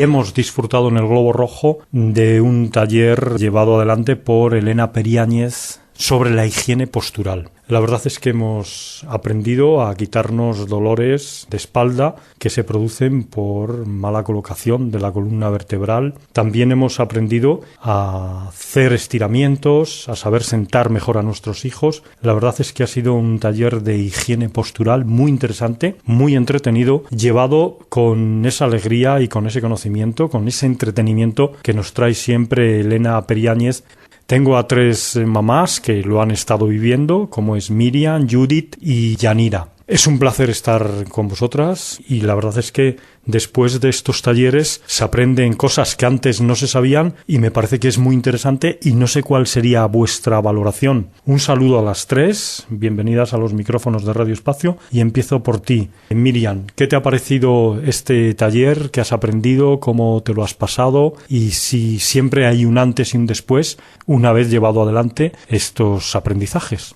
Hemos disfrutado en el Globo Rojo de un taller llevado adelante por Elena Periáñez sobre la higiene postural. La verdad es que hemos aprendido a quitarnos dolores de espalda que se producen por mala colocación de la columna vertebral. También hemos aprendido a hacer estiramientos, a saber sentar mejor a nuestros hijos. La verdad es que ha sido un taller de higiene postural muy interesante, muy entretenido, llevado con esa alegría y con ese conocimiento, con ese entretenimiento que nos trae siempre Elena Periáñez. Tengo a 3 mamás que lo han estado viviendo, como es Miriam, Judith y Yanira. Es un placer estar con vosotras y la verdad es que después de estos talleres se aprenden cosas que antes no se sabían y me parece que es muy interesante y no sé cuál sería vuestra valoración. Un saludo a las 3, bienvenidas a los micrófonos de Radio Espacio y empiezo por ti. Miriam, ¿qué te ha parecido este taller? ¿Qué has aprendido? ¿Cómo te lo has pasado? Y si siempre hay un antes y un después una vez llevado adelante estos aprendizajes.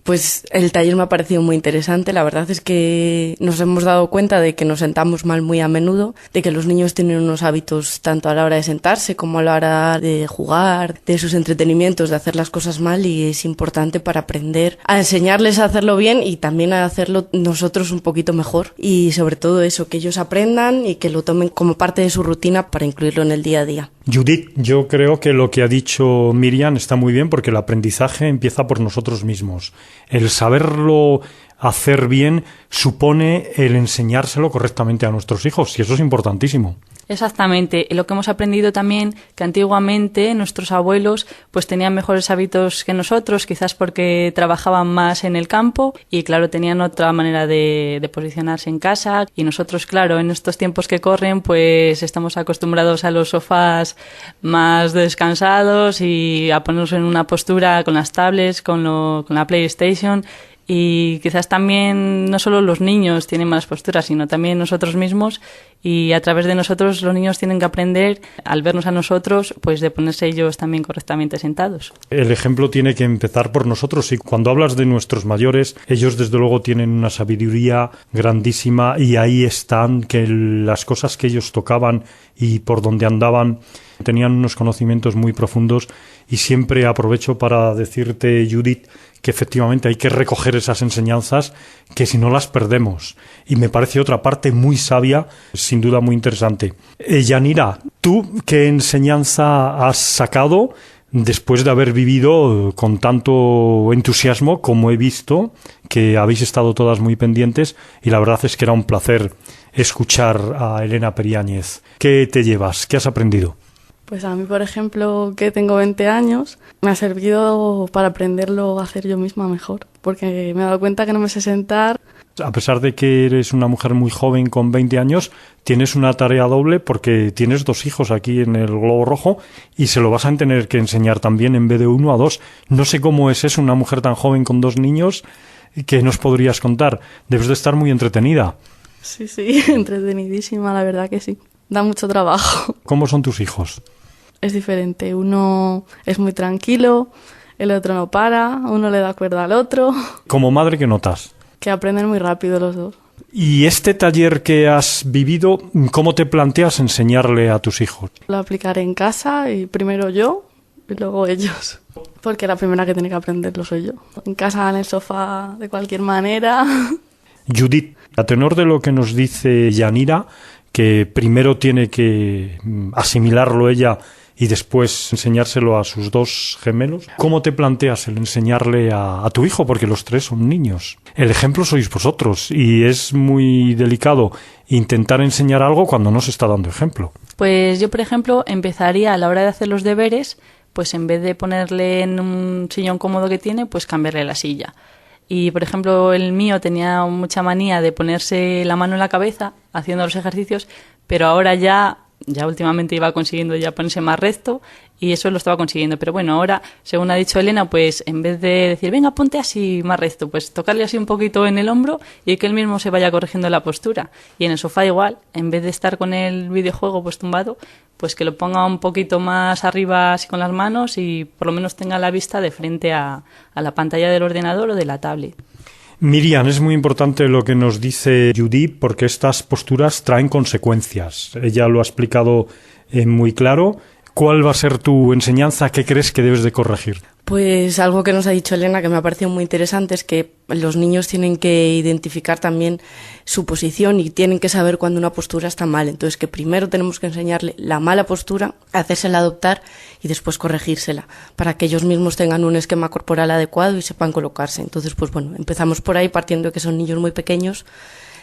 Pues el taller me ha parecido muy interesante. La verdad es que nos hemos dado cuenta de que nos sentamos mal muy a menudo, de que los niños tienen unos hábitos tanto a la hora de sentarse como a la hora de jugar, de sus entretenimientos, de hacer las cosas mal, y es importante para aprender a enseñarles a hacerlo bien y también a hacerlo nosotros un poquito mejor. Y sobre todo eso, que ellos aprendan y que lo tomen como parte de su rutina para incluirlo en el día a día. Judith, yo creo que lo que ha dicho Miriam está muy bien porque el aprendizaje empieza por nosotros mismos. El saberlo hacer bien supone el enseñárselo correctamente a nuestros hijos y eso es importantísimo. Exactamente. Lo que hemos aprendido también, que antiguamente nuestros abuelos pues tenían mejores hábitos que nosotros, quizás porque trabajaban más en el campo y claro, tenían otra manera de posicionarse en casa, y nosotros, claro, en estos tiempos que corren pues estamos acostumbrados a los sofás más descansados y a ponernos en una postura con las tablets, con la PlayStation. Y quizás también no solo los niños tienen malas posturas, sino también nosotros mismos, y a través de nosotros los niños tienen que aprender, al vernos a nosotros, pues de ponerse ellos también correctamente sentados. El ejemplo tiene que empezar por nosotros, y cuando hablas de nuestros mayores, ellos desde luego tienen una sabiduría grandísima y ahí están, que las cosas que ellos tocaban y por donde andaban tenían unos conocimientos muy profundos, y siempre aprovecho para decirte, Judith, que efectivamente hay que recoger esas enseñanzas, que si no las perdemos. Y me parece otra parte muy sabia, sin duda muy interesante. Yanira, ¿tú qué enseñanza has sacado después de haber vivido con tanto entusiasmo, como he visto, que habéis estado todas muy pendientes, y la verdad es que era un placer escuchar a Elena Periáñez? ¿Qué te llevas? ¿Qué has aprendido? Pues a mí, por ejemplo, que tengo 20 años, me ha servido para aprenderlo a hacer yo misma mejor, porque me he dado cuenta que no me sé sentar. A pesar de que eres una mujer muy joven con 20 años, tienes una tarea doble porque tienes 2 hijos aquí en el Globo Rojo y se lo vas a tener que enseñar también en vez de 1 a 2. No sé cómo es eso, una mujer tan joven con 2 niños, que nos podrías contar. Debes de estar muy entretenida. Sí, entretenidísima, la verdad que sí. Da mucho trabajo. ¿Cómo son tus hijos? Es diferente. Uno es muy tranquilo, el otro no para, uno le da cuerda al otro. Como madre, ¿qué notas? Que aprenden muy rápido los dos. Y este taller que has vivido, ¿cómo te planteas enseñarle a tus hijos? Lo aplicaré en casa y primero yo y luego ellos. Porque la primera que tiene que aprenderlo soy yo. En casa, en el sofá, de cualquier manera. Judith, a tenor de lo que nos dice Yanira, que primero tiene que asimilarlo ella y después enseñárselo a sus 2 gemelos, ¿cómo te planteas el enseñarle a tu hijo? Porque los 3 son niños. El ejemplo sois vosotros y es muy delicado intentar enseñar algo cuando no se está dando ejemplo. Pues yo, por ejemplo, empezaría a la hora de hacer los deberes, pues en vez de ponerle en un sillón cómodo que tiene, pues cambiarle la silla. Y, por ejemplo, el mío tenía mucha manía de ponerse la mano en la cabeza haciendo los ejercicios, pero ahora ya últimamente iba consiguiendo ya ponerse más recto y eso lo estaba consiguiendo. Pero bueno, ahora, según ha dicho Elena, pues en vez de decir, venga, ponte así más recto, pues tocarle así un poquito en el hombro y que él mismo se vaya corrigiendo la postura. Y en el sofá igual, en vez de estar con el videojuego pues tumbado, pues que lo ponga un poquito más arriba así con las manos y por lo menos tenga la vista de frente a la pantalla del ordenador o de la tablet. Miriam, es muy importante lo que nos dice Judith porque estas posturas traen consecuencias. Ella lo ha explicado muy claro. ¿Cuál va a ser tu enseñanza? ¿Qué crees que debes de corregir? Pues algo que nos ha dicho Elena que me ha parecido muy interesante es que los niños tienen que identificar también su posición y tienen que saber cuando una postura está mal. Entonces que primero tenemos que enseñarle la mala postura, hacérsela adoptar y después corregírsela para que ellos mismos tengan un esquema corporal adecuado y sepan colocarse. Entonces pues bueno, empezamos por ahí partiendo de que son niños muy pequeños,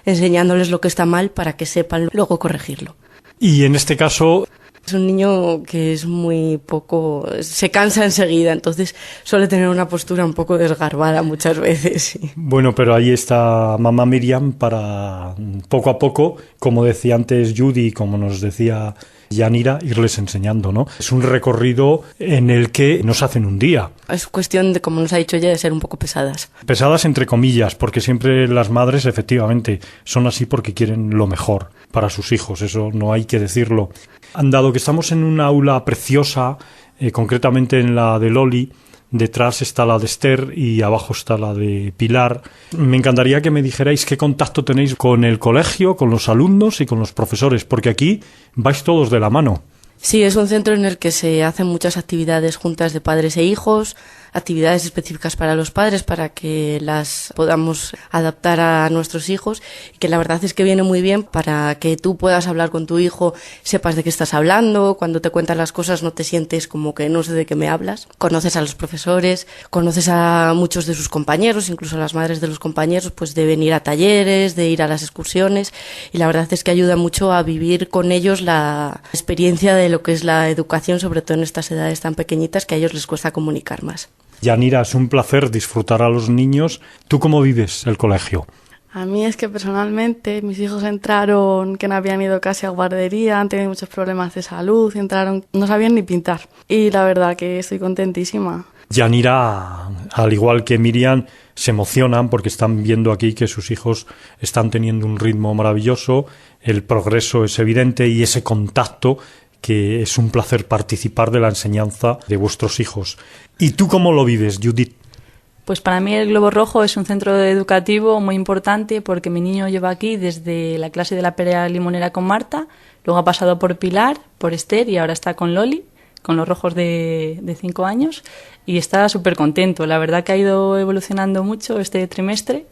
enseñándoles lo que está mal para que sepan luego corregirlo. Y en este caso... Es un niño que es muy poco, se cansa enseguida, entonces suele tener una postura un poco desgarbada muchas veces. Sí. Bueno, pero ahí está mamá Miriam para poco a poco, como decía antes Judy, como nos decía Yanira, irles enseñando, ¿no? Es un recorrido en el que no se hace en un día. Es cuestión de, como nos ha dicho ella, de ser un poco pesadas. Pesadas entre comillas, porque siempre las madres efectivamente son así porque quieren lo mejor para sus hijos, eso no hay que decirlo. Dado que estamos en una aula preciosa, concretamente en la de Loli, detrás está la de Esther y abajo está la de Pilar, me encantaría que me dijerais qué contacto tenéis con el colegio, con los alumnos y con los profesores, porque aquí vais todos de la mano. Sí, es un centro en el que se hacen muchas actividades juntas de padres e hijos, actividades específicas para los padres para que las podamos adaptar a nuestros hijos y que la verdad es que viene muy bien para que tú puedas hablar con tu hijo, sepas de qué estás hablando, cuando te cuentan las cosas no te sientes como que no sé de qué me hablas, conoces a los profesores, conoces a muchos de sus compañeros, incluso las madres de los compañeros pues deben ir a talleres, de ir a las excursiones y la verdad es que ayuda mucho a vivir con ellos la experiencia de lo que es la educación, sobre todo en estas edades tan pequeñitas que a ellos les cuesta comunicar más. Yanira, es un placer disfrutar a los niños. ¿Tú cómo vives el colegio? A mí es que personalmente mis hijos entraron que no habían ido casi a guardería, han tenido muchos problemas de salud, entraron, no sabían ni pintar. Y la verdad que estoy contentísima. Yanira, al igual que Miriam, se emocionan porque están viendo aquí que sus hijos están teniendo un ritmo maravilloso, el progreso es evidente y ese contacto que es un placer participar de la enseñanza de vuestros hijos. ¿Y tú cómo lo vives, Judith? Pues para mí el Globo Rojo es un centro educativo muy importante porque mi niño lleva aquí desde la clase de la Pera Limonera con Marta, luego ha pasado por Pilar, por Esther y ahora está con Loli, con los rojos de 5 años y está súper contento. La verdad que ha ido evolucionando mucho este trimestre.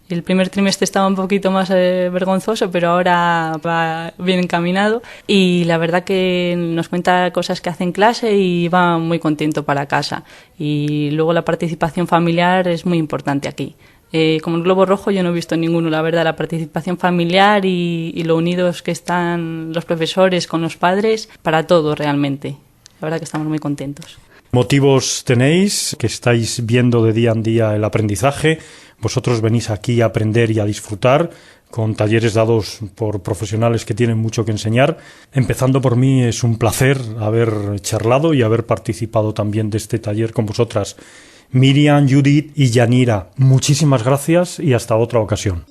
El primer trimestre estaba un poquito más vergonzoso, pero ahora va bien encaminado y la verdad que nos cuenta cosas que hace en clase y va muy contento para casa. Y luego la participación familiar es muy importante aquí. Como el Globo Rojo yo no he visto ninguno, la verdad, la participación familiar y lo unidos que están los profesores con los padres para todo realmente. La verdad que estamos muy contentos. Motivos tenéis, que estáis viendo de día en día el aprendizaje. Vosotros venís aquí a aprender y a disfrutar con talleres dados por profesionales que tienen mucho que enseñar. Empezando por mí, es un placer haber charlado y haber participado también de este taller con vosotras. Miriam, Judith y Yanira, muchísimas gracias y hasta otra ocasión.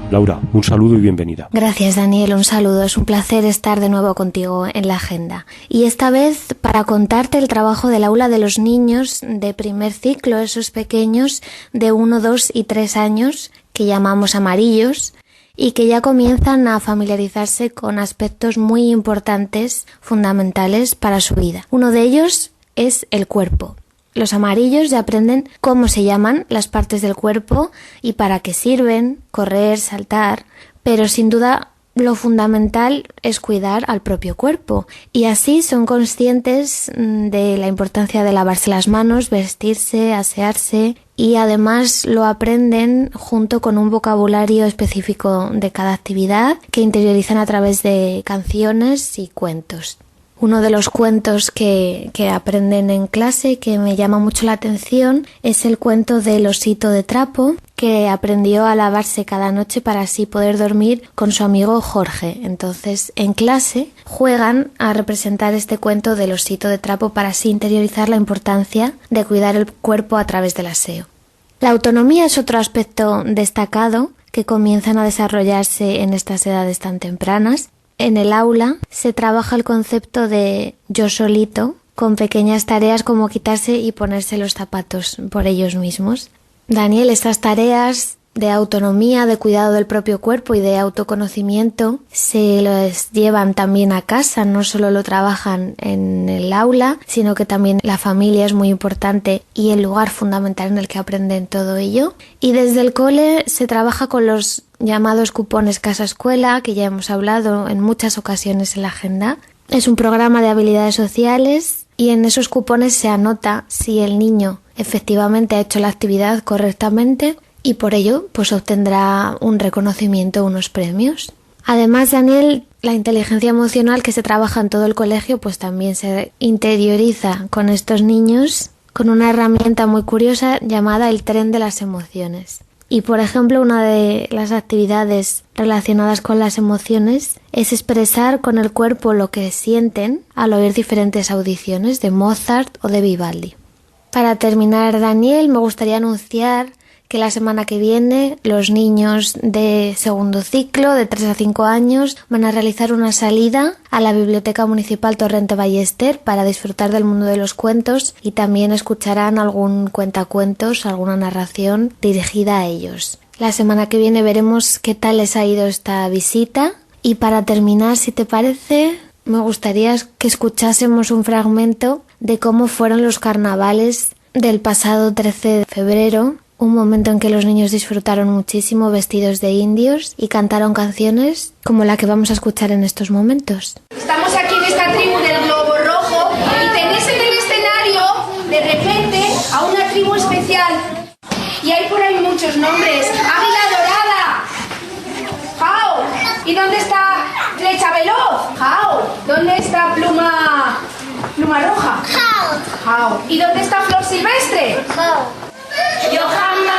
Laura, un saludo y bienvenida. Gracias, Daniel, un saludo. Es un placer estar de nuevo contigo en la agenda. Y esta vez para contarte el trabajo del aula de los niños de primer ciclo, esos pequeños de 1, 2 y 3 años, que llamamos amarillos, y que ya comienzan a familiarizarse con aspectos muy importantes, fundamentales para su vida. Uno de ellos es el cuerpo. Los amarillos ya aprenden cómo se llaman las partes del cuerpo y para qué sirven, correr, saltar, pero sin duda lo fundamental es cuidar al propio cuerpo y así son conscientes de la importancia de lavarse las manos, vestirse, asearse y además lo aprenden junto con un vocabulario específico de cada actividad que interiorizan a través de canciones y cuentos. Uno de los cuentos que aprenden en clase que me llama mucho la atención es el cuento del osito de trapo que aprendió a lavarse cada noche para así poder dormir con su amigo Jorge. Entonces en clase juegan a representar este cuento del osito de trapo para así interiorizar la importancia de cuidar el cuerpo a través del aseo. La autonomía es otro aspecto destacado que comienzan a desarrollarse en estas edades tan tempranas. En el aula se trabaja el concepto de yo solito, con pequeñas tareas como quitarse y ponerse los zapatos por ellos mismos. Daniel, estas tareas de autonomía, de cuidado del propio cuerpo y de autoconocimiento se los llevan también a casa, no solo lo trabajan en el aula, sino que también la familia es muy importante y el lugar fundamental en el que aprenden todo ello. Y desde el cole se trabaja con los llamados cupones casa-escuela, que ya hemos hablado en muchas ocasiones en la agenda. Es un programa de habilidades sociales y en esos cupones se anota si el niño efectivamente ha hecho la actividad correctamente y por ello pues obtendrá un reconocimiento, unos premios. Además, Daniel, la inteligencia emocional que se trabaja en todo el colegio pues también se interioriza con estos niños con una herramienta muy curiosa llamada el tren de las emociones. Y por ejemplo, una de las actividades relacionadas con las emociones es expresar con el cuerpo lo que sienten al oír diferentes audiciones de Mozart o de Vivaldi. Para terminar, Daniel, me gustaría anunciar que la semana que viene los niños de segundo ciclo, de 3 a 5 años, van a realizar una salida a la Biblioteca Municipal Torrente Ballester para disfrutar del mundo de los cuentos y también escucharán algún cuentacuentos, alguna narración dirigida a ellos. La semana que viene veremos qué tal les ha ido esta visita y para terminar, si te parece, me gustaría que escuchásemos un fragmento de cómo fueron los carnavales del pasado 13 de febrero, un momento en que los niños disfrutaron muchísimo vestidos de indios y cantaron canciones como la que vamos a escuchar en estos momentos. Estamos aquí en esta tribu del Globo Rojo y tenéis en el escenario de repente a una tribu especial y hay por ahí muchos nombres. Águila Dorada, Jao. ¿Y dónde está Flecha Veloz? Jao. ¿Dónde está Pluma Roja? Jao. ¿Y dónde está Flor Silvestre? Jao. Yo jamás